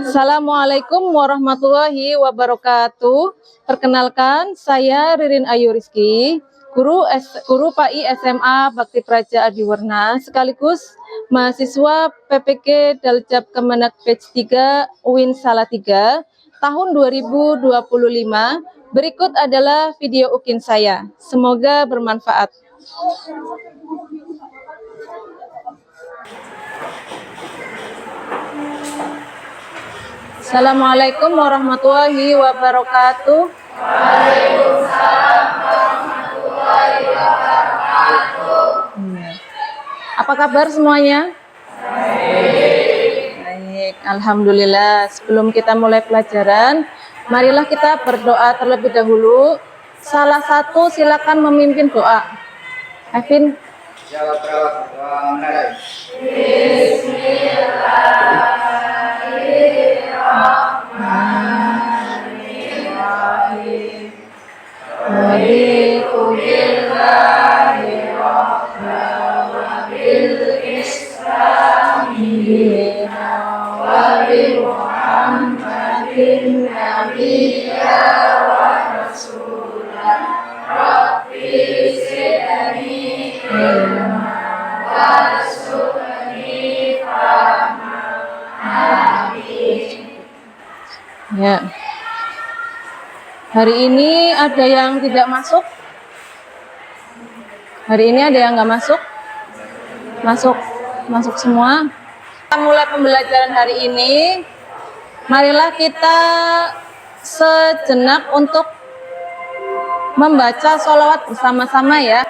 Assalamualaikum warahmatullahi wabarakatuh. Perkenalkan, saya Ririn Ayu Rizky, guru PAI SMA Bakti Praja Adiwarna, sekaligus mahasiswa PPK Daljab Kemenak Batch 3 UIN Salatiga tahun 2025. Berikut adalah video UKIN saya. Semoga bermanfaat. Assalamualaikum warahmatullahi wabarakatuh. Waalaikumsalam warahmatullahi wabarakatuh. Apa kabar semuanya? Baik, alhamdulillah. Sebelum kita mulai pelajaran, marilah kita berdoa terlebih dahulu. Salah satu silakan memimpin doa. Evin. Ya. Hari ini ada yang tidak masuk? Hari ini ada yang nggak masuk? Masuk semua. Kita mulai pembelajaran hari ini. Marilah kita sejenak untuk membaca sholawat bersama-sama ya.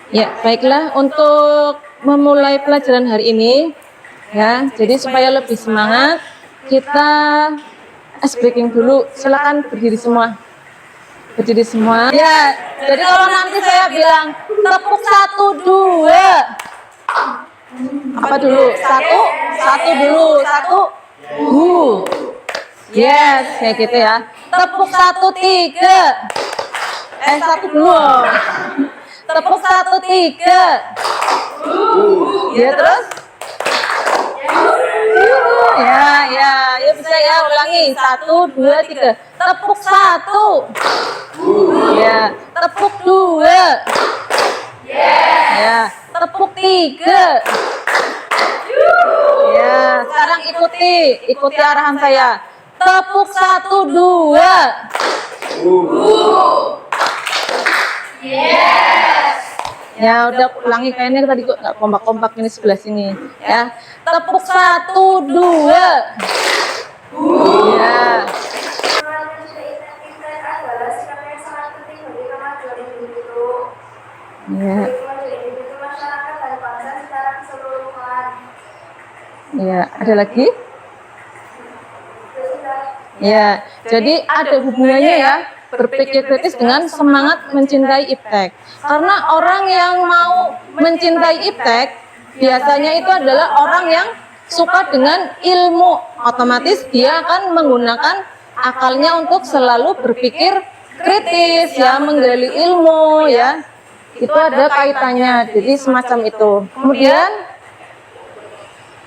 Ya, baiklah, untuk memulai pelajaran hari ini ya, jadi supaya lebih semangat kita ice breaking dulu. Silakan berdiri semua. Berdiri semua. Ya, jadi kalau nanti saya bilang tepuk 1, 2. Apa dulu? Satu dulu. 1. Yes, kayak gitu ya. Tepuk 1, 3. 1 dulu. Tepuk 1, 3. Ya, terus? Ya, bisa ya, ulangi. 1, 2, 3. Tepuk 1. Ya, tepuk 2. Ya, tepuk 3. Ya, sekarang ikuti arahan saya. Tepuk 1, 2. Ya udah ulangi, kayaknya tadi kok nggak kompak-kompak ini sebelah sini ya. Tepuk 1, 2. Ya. Ya. Ya, ada lagi? Ya, jadi ada hubungannya ya. Berpikir kritis dengan semangat mencintai iptek. Karena orang yang mau mencintai iptek biasanya itu adalah orang yang suka dengan ilmu. Otomatis dia akan menggunakan akalnya untuk selalu berpikir kritis ya, menggali ilmu ya. Itu ada kaitannya. Jadi semacam itu. Kemudian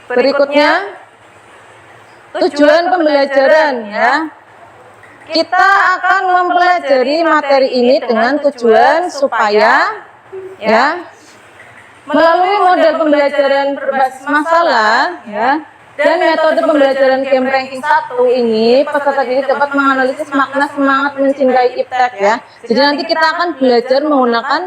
berikutnya tujuan pembelajaran ya. Kita akan mempelajari materi ini dengan tujuan supaya ya melalui model pembelajaran berbasis masalah ya dan metode pembelajaran game ranking 1 ini peserta didik dapat menganalisis makna semangat mencintai iptek ya. Jadi nanti kita akan belajar menggunakan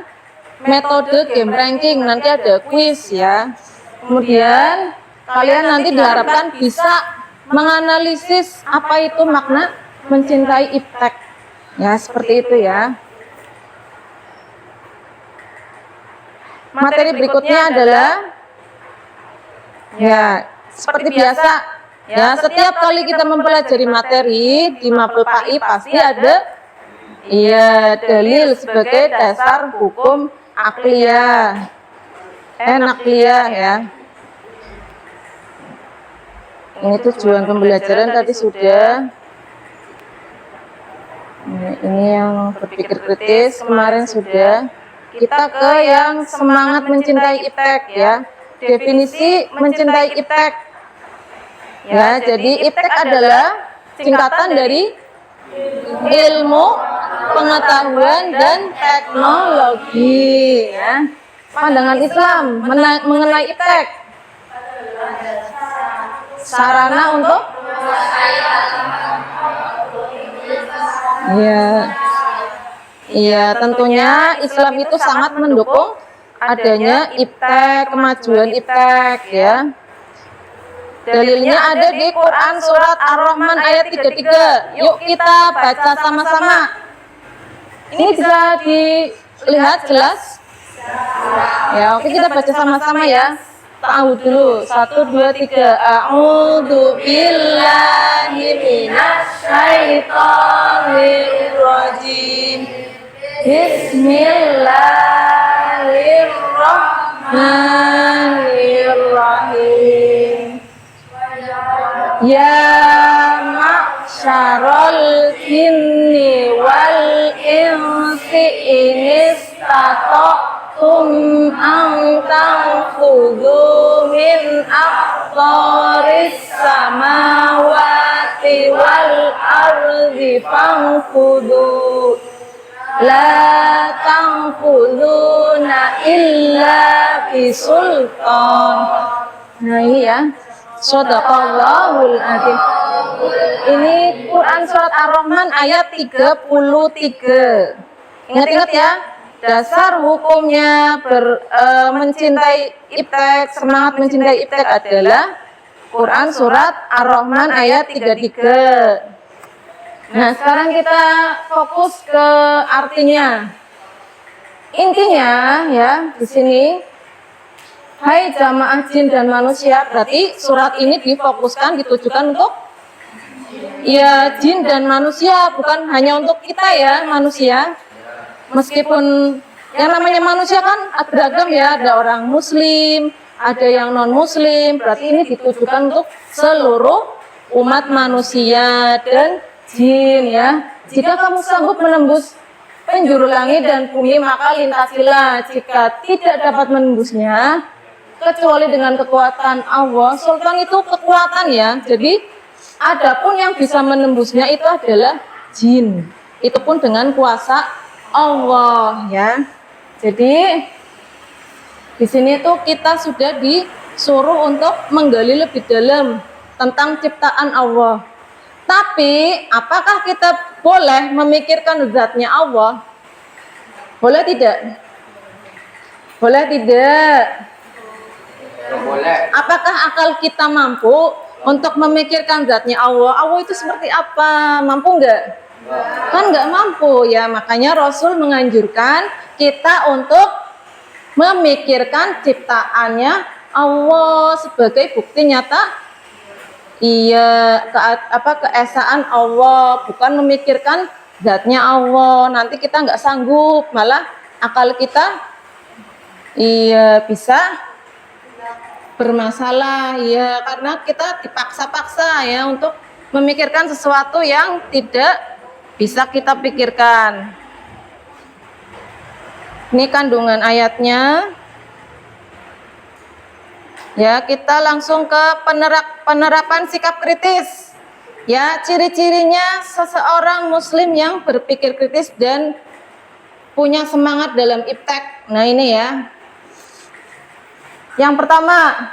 metode game ranking, nanti ada quiz ya. Kemudian kalian nanti diharapkan bisa menganalisis apa itu makna mencintai iptek ya, seperti itu ya. materi berikutnya adalah ya seperti biasa ya, setiap kali kita mempelajari materi di Mapel PAI pasti ada dalil sebagai dasar hukum akliyah. Akliyah ya. Ini tujuan pembelajaran tadi sudah. Ini yang berpikir kritis kemarin sudah. Kita ke yang semangat mencintai iptek ya. Definisi mencintai iptek. Ya, jadi iptek adalah singkatan dari ilmu, pengetahuan dan teknologi ya. Pandangan Islam mengenai iptek. Sarana untuk Iya, tentunya Islam itu sangat mendukung adanya iptek, kemajuan iptek ya. Dalilnya ada di Quran surat Ar-Rahman ayat 33. Yuk kita baca sama-sama. Ini bisa dilihat jelas? Ya, oke kita baca sama-sama ya. Tahu dulu. 1, 2, 3. A'udzu billahi minasyaitonir rajim. Bismillahirrahmanirrahim. Ya ma'syarul jinni wal insi inistata'tum an tanfudhu min aqtaris samawati wal ardi fanfudhu la tanfudhuna illa bisultan. Nah ini ya, Shadaqallahul Adzim. Ini Quran surat Ar-Rahman ayat 33. Ingat-ingat ya, dasar hukumnya mencintai iptek, semangat mencintai iptek adalah Quran surat Ar-Rahman ayat 33. Nah, sekarang kita fokus ke artinya. Intinya ya, di sini hai jamaah jin dan manusia, berarti surat ini difokuskan, ditujukan untuk ya jin dan manusia, bukan hanya untuk kita ya manusia. Meskipun yang namanya manusia kan beragam ya, ada orang muslim, ada yang non muslim, berarti ini ditujukan untuk seluruh umat manusia dan jin ya. Jika kamu sanggup menembus penjuru langit dan bumi, maka lintasilah. Jika tidak dapat menembusnya kecuali dengan kekuatan Allah. Sultan itu kekuatan ya. Jadi adapun yang bisa menembusnya itu adalah jin. Itu pun dengan kuasa Allah ya. Jadi di sini tuh kita sudah disuruh untuk menggali lebih dalam tentang ciptaan Allah. Tapi apakah kita boleh memikirkan zatnya Allah? Boleh tidak? Boleh tidak? Boleh. Apakah akal kita mampu untuk memikirkan zatnya Allah? Allah itu seperti apa? Mampu enggak? Kan enggak mampu ya. Makanya Rasul menganjurkan kita untuk memikirkan ciptaannya Allah sebagai bukti nyata keesaan Allah, bukan memikirkan zatnya Allah. Nanti kita nggak sanggup, malah akal kita bisa bermasalah ya, karena kita dipaksa-paksa ya untuk memikirkan sesuatu yang tidak bisa kita pikirkan. Ini kandungan ayatnya. Ya, kita langsung ke penerapan sikap kritis. Ya, ciri-cirinya seseorang muslim yang berpikir kritis dan punya semangat dalam iptek. Nah, ini ya. Yang pertama,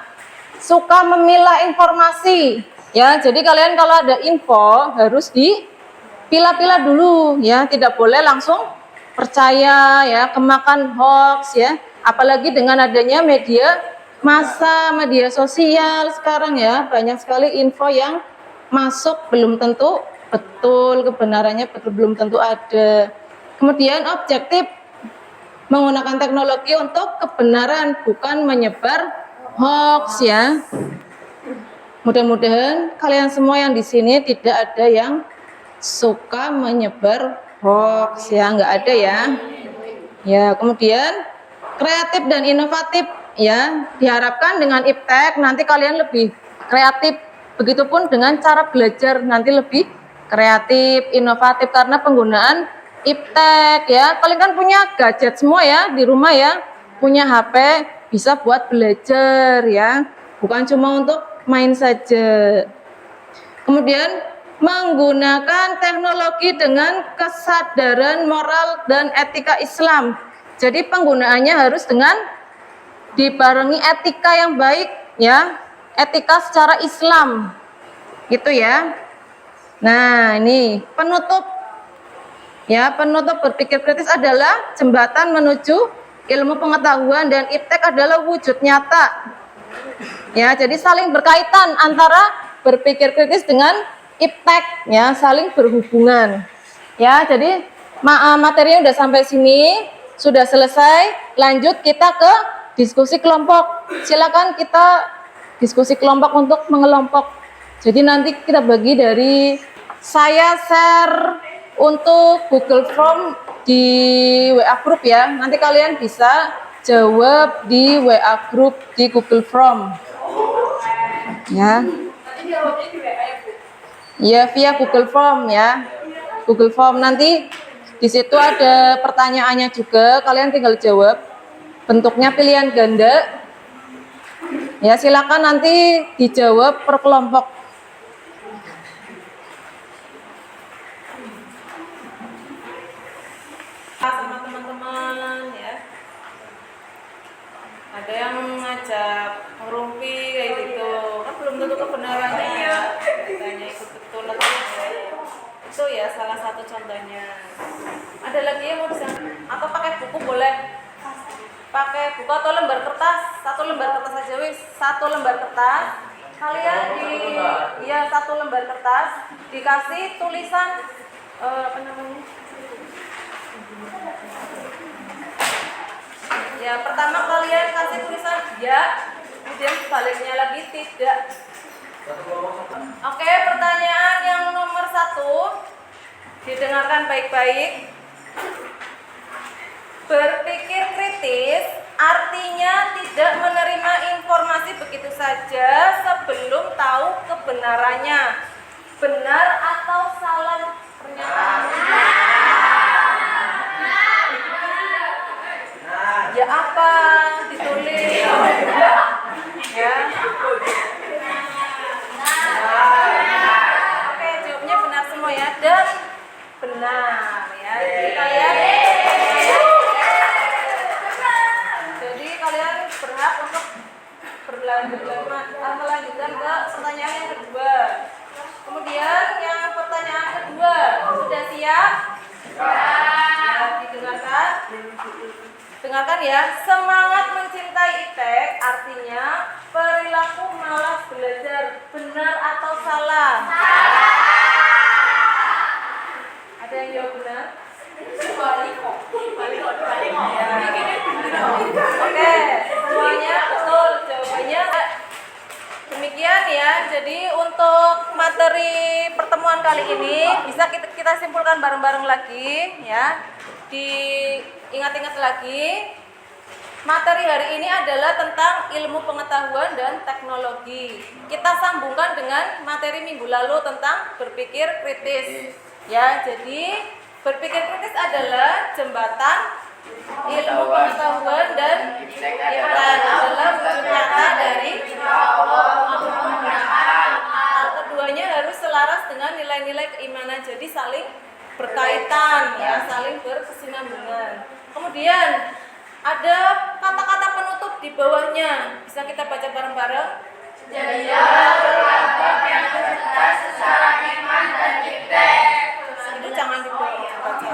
suka memilah informasi. Ya, jadi kalian kalau ada info harus dipilah-pilah dulu ya, tidak boleh langsung percaya ya, kemakan hoax ya. Apalagi dengan adanya media sosial sekarang ya, banyak sekali info yang masuk belum tentu betul, kebenarannya belum tentu ada. Kemudian objektif menggunakan teknologi untuk kebenaran, bukan menyebar hoax ya. Mudah-mudahan kalian semua yang di sini tidak ada yang suka menyebar hoax ya, nggak ada ya. Ya, kemudian kreatif dan inovatif ya, diharapkan dengan iptek nanti kalian lebih kreatif. Begitupun dengan cara belajar nanti lebih kreatif, inovatif karena penggunaan iptek ya. Kalian kan punya gadget semua ya di rumah ya, punya HP bisa buat belajar ya, bukan cuma untuk main saja. Kemudian menggunakan teknologi dengan kesadaran moral dan etika Islam. Jadi penggunaannya harus dengan dibarengi etika yang baik ya, etika secara Islam gitu ya. Nah ini penutup ya, penutup berpikir kritis adalah jembatan menuju ilmu pengetahuan dan iptek adalah wujud nyata ya. Jadi saling berkaitan antara berpikir kritis dengan iptek ya, saling berhubungan ya. Jadi materinya udah sampai sini, sudah selesai. Lanjut kita ke diskusi kelompok. Silakan kita diskusi kelompok untuk mengelompok. Jadi nanti kita bagi dari saya share untuk Google Form di WA group ya. Nanti kalian bisa jawab di WA group di Google Form ya. Ya, via Google Form ya. Google Form nanti di situ ada pertanyaannya juga, kalian tinggal jawab. Bentuknya pilihan ganda. Ya, silakan nanti dijawab per kelompok. Sama teman-teman ya. Ada yang ngajak ngerumpi kayak gitu, kan belum tentu kebenarannya ya. Ditanya ikut betul atau tidak. Itu ya salah satu contohnya. Ada lagi yang mau disana? Atau pakai buku boleh? Pakai buku atau lembar kertas? Satu lembar kertas aja wis. Satu lembar kertas. Kalian satu lembar kertas dikasih tulisan apa namanya? Ya, pertama kalian kasih tulisan ya, kemudian sebaliknya lagi tidak. Oke, pertanyaan yang nomor 1, didengarkan baik-baik. Berpikir kritis artinya tidak menerima informasi begitu saja sebelum tahu kebenarannya. Benar atau salah pernyataan? Ya apa? Ditulis. Ya. Oke, jawabnya benar semua ya, dan benar ya. Jadi kalian berhak untuk melanjutkan ke pertanyaan yang kedua. Kemudian yang pertanyaan kedua, sudah siap? Ya, didengarkan. Dengarkan ya, semangat mencintai iptek artinya perilaku malas belajar. Benar atau salah? Ada yang jawab benar? Oke, semuanya betul jawabannya. Demikian ya, jadi untuk materi pertemuan kali ini bisa kita simpulkan bareng-bareng lagi ya. Diingat-ingat lagi, materi hari ini adalah tentang ilmu pengetahuan dan teknologi. Kita sambungkan dengan materi minggu lalu tentang berpikir kritis. Ya, jadi berpikir kritis adalah jembatan ilmu pengetahuan dan iptek adalah wujud nyata dari keduanya harus selaras dengan nilai-nilai keimanan. Jadi saling berkaitan ya, saling berkesinambungan. Kemudian ada kata-kata penutup di bawahnya, bisa kita baca bareng-bareng. Jadilah kelompok yang cerdas secara iman dan iptek. Itu jangan dibaca.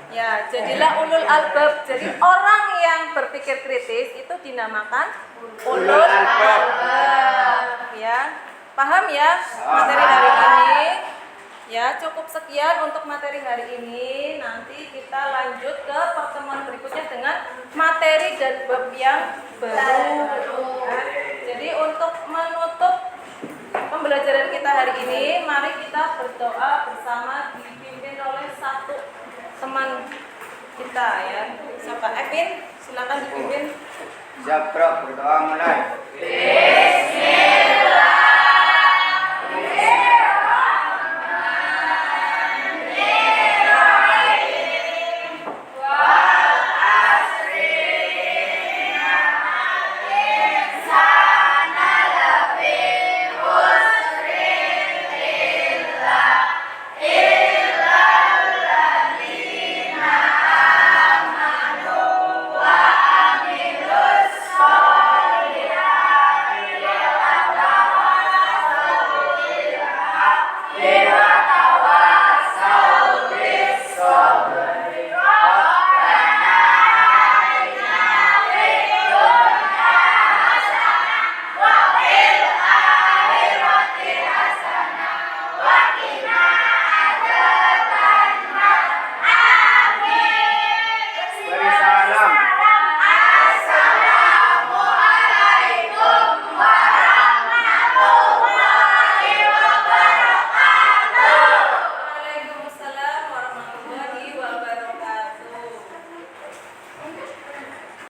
Ya, jadilah ulul albab. Jadi orang yang berpikir kritis itu dinamakan ulul albab. Ya, paham ya materi hari ini? Ya, cukup sekian untuk materi hari ini. Nanti kita lanjut ke pertemuan berikutnya dengan materi dan bab yang baru. Ya. Jadi untuk menutup pembelajaran kita hari ini, mari kita berdoa bersama dipimpin oleh satu teman kita ya. Siapa? Evin, silakan dipimpin. Siap, Bro. Berdoa mulai. Bismillah.